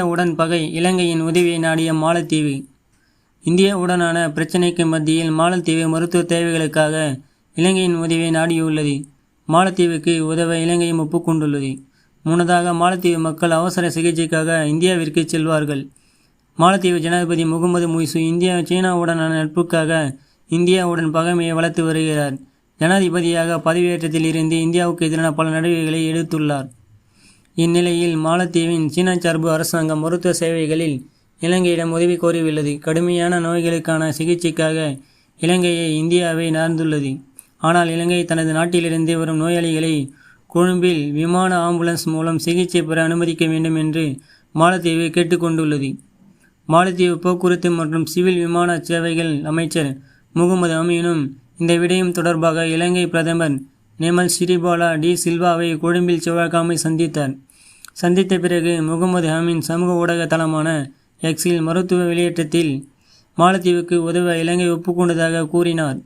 இந்தியாவுடன் பகை, இலங்கையின் உதவியை நாடிய மாலத்தீவு. இந்தியாவுடனான பிரச்சினைக்கு மத்தியில் மாலத்தீவு மருத்துவ தேவைகளுக்காக இலங்கையின் உதவியை நாடியுள்ளது. மாலத்தீவுக்கு உதவ இலங்கையும் ஒப்புக்கொண்டுள்ளது. முன்னதாக மாலத்தீவு மக்கள் அவசர சிகிச்சைக்காக இந்தியாவிற்கு செல்வார்கள். மாலத்தீவு ஜனாதிபதி முகமது முய்சு சீனாவுடனான நட்புக்காக இந்தியாவுடன் பகைமையை வளர்த்து வருகிறார். ஜனாதிபதியாக பதவியேற்றத்தில் இருந்து இந்தியாவுக்கு எதிரான பல நடவடிக்கைகளை எடுத்துள்ளார். இந்நிலையில் மாலத்தீவின் சீனா சார்பு அரசாங்கம் மருத்துவ சேவைகளில் இலங்கையிடம் உதவி கோரியுள்ளது. கடுமையான நோய்களுக்கான சிகிச்சைக்காக இலங்கையை இந்தியாவை நார்ந்துள்ளது. ஆனால் இலங்கை தனது நாட்டிலிருந்து வரும் நோயாளிகளை கொழும்பில் விமான ஆம்புலன்ஸ் மூலம் சிகிச்சை பெற அனுமதிக்க வேண்டும் என்று மாலத்தீவு கேட்டுக்கொண்டுள்ளது. மாலத்தீவு போக்குவரத்து மற்றும் சிவில் விமான சேவைகள் அமைச்சர் முகமது அமீனும் இந்த விடயம் தொடர்பாக இலங்கை பிரதமர் நெமல் சிறிபால டி சில்வாவை கொழும்பில் செவ்வாய்க்கிழமை சந்தித்தார். சந்தித்த பிறகு முகமது அமீன் சமூக ஊடக தளமான எக்ஸில் மருத்துவ வெளியேற்றத்தில் மாலத்தீவுக்கு உதவ இலங்கை ஒப்புக்கொண்டதாக கூறினார்.